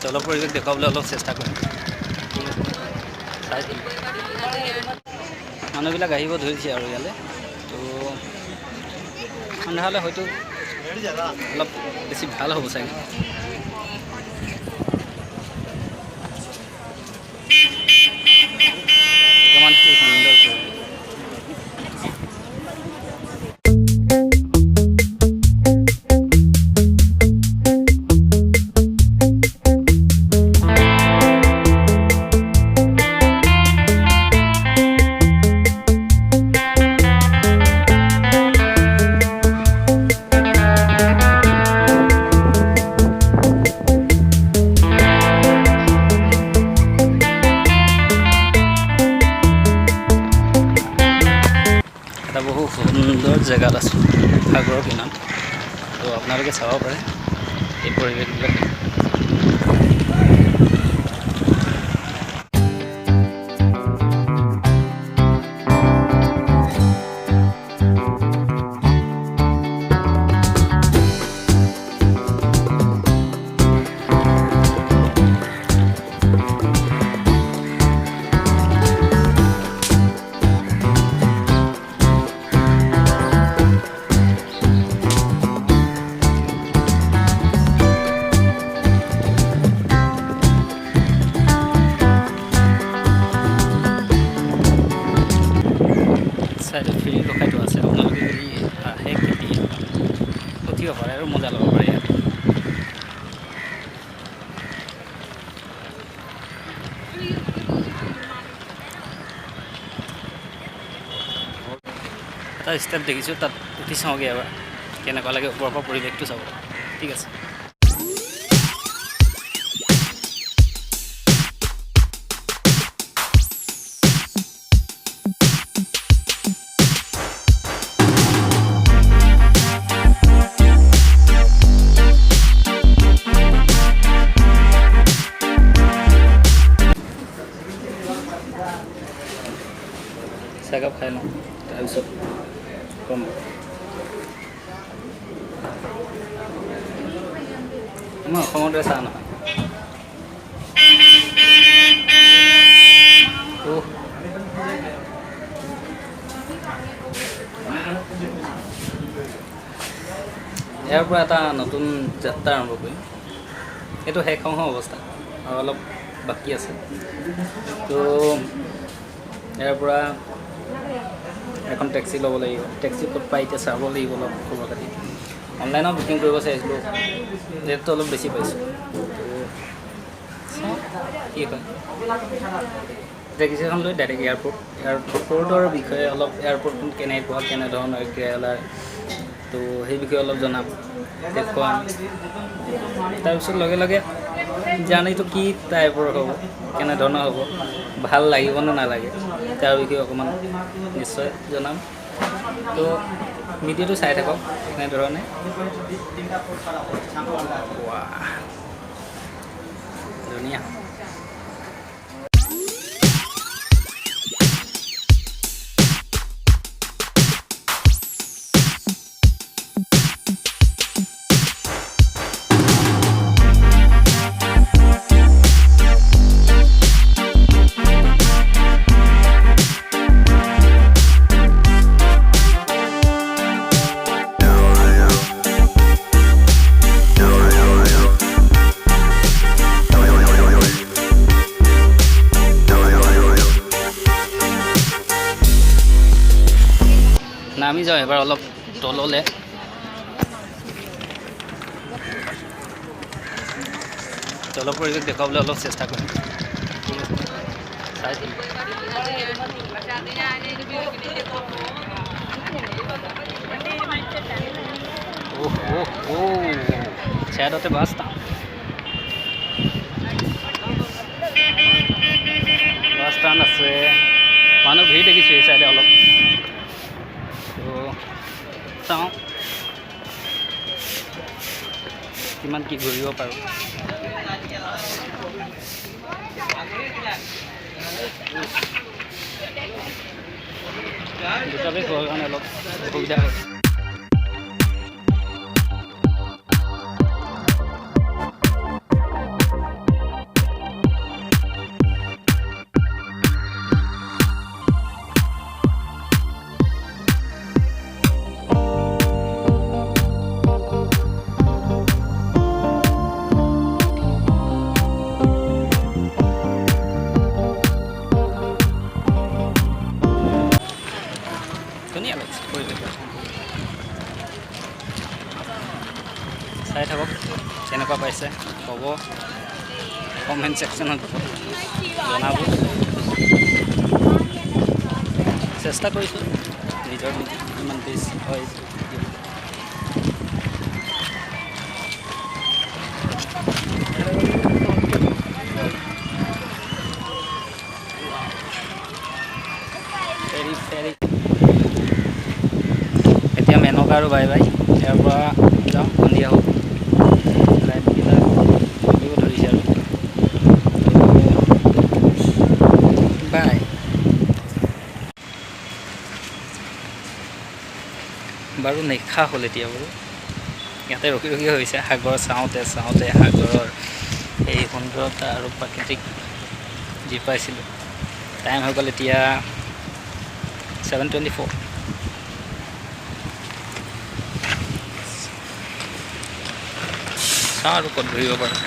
তলৰ পৰিৱেশ দেখুৱাবলৈ অলপ চেষ্টা কৰিম। মানুহবিলাক আহিব ধৰিছে আৰু ইয়ালৈ, তো সন্ধ্যা হ'লে হয়তো অলপ বেছি ভাল হ'ব চাগে। কিমান কি সুন্দৰ পৰিৱেশ। এটা বহু সুন্দৰ জেগাত আছোঁ, সাগৰৰ কিনাৰত। তো আপোনালোকে চাব পাৰে এই পৰিৱেশবিলাক। চাইডত ফেৰী ৰখাই থোৱা আছে, আপোনালোকে যদি আহে কেতিয়া উঠিব পাৰে আৰু মজা ল'ব পাৰে ইয়াত। এটা ষ্টেপ দেখিছোঁ, তাত উঠি চাওঁগৈ এবাৰ কেনেকুৱা লাগে ওপৰৰ পৰা পৰিৱেশটো চাব। ঠিক আছে। চাহকাপ খাই লওঁ, তাৰপিছত কম। আমাৰ অসমতে চাহ নহয়। ইয়াৰ পৰা এটা নতুন যাত্ৰা আৰম্ভ কৰিম। এইটো শেষ হওঁ অৱস্থা আৰু অলপ বাকী আছে। তো ইয়াৰ পৰা এখন টেক্সি ল'ব লাগিব। টেক্সি ক'ত পাই এতিয়া চাব লাগিব অলপ খবৰ খাতি। অনলাইনত বুকিং কৰিব চাইছিলোঁ, ৰেটটো অলপ বেছি পাইছোঁ। কি হয়, টেক্সিখন লৈ ডাইৰেক্ট এয়াৰপৰ্টৰ বিষয়ে অলপ, এয়াৰপৰ্টখন কেনেকুৱা, কেনেধৰণৰ কেৰেলাৰ, তো সেই বিষয়ে অলপ জনাম, দেখুৱাম। তাৰপিছত লগে লগে জাৰ্ণিটো কি টাইপৰ হ'ব, কেনেধৰণৰ হ'ব, ভাল লাগিবনে নালাগে, তাৰ বিষয়ে অকণমান নিশ্চয় জনাম। তো ভিডিঅ'টো চাই থাকক এনেধৰণে। ধুনীয়া। নামি যাওঁ এবাৰ অলপ তললৈ। তলৰ পৰিৱেশ দেখুৱাবলৈ অলপ চেষ্টা কৰিম। ছাইডতে বাছ ষ্টাণ্ড আছে, মানুহ ভিৰ দেখিছোঁ এই চাইডে অলপ। চাওঁ কিমান কি ঘূৰিব পাৰোঁ। দুটা বেগ হোৱাৰ কাৰণে অলপ অসুবিধা হৈছে। পাইছে ক'ব কমেণ্ট ছেকশ্যনত জনাব চেষ্টা কৰিছোঁ নিজৰ ইমান বেছ হয় ফেৰি এতিয়া মেনকা আৰু বাই বাই ইয়াৰ পৰা যাওঁ সন্ধিয়া হ'ব লাইটকেইটা জ্বলিব ধৰিছে আৰু বাই বাৰু নিশা হ'ল এতিয়া বাৰু ইয়াতে ৰখি ৰখি হৈছে সাগৰ চাওঁতে চাওঁতে সাগৰৰ এই সুন্দৰতা আৰু প্ৰাকৃতিক যি পাইছিলোঁ টাইম হৈ গ'ল এতিয়া 7:24 চাওঁ আৰু ক'ত ধৰিব পাৰোঁ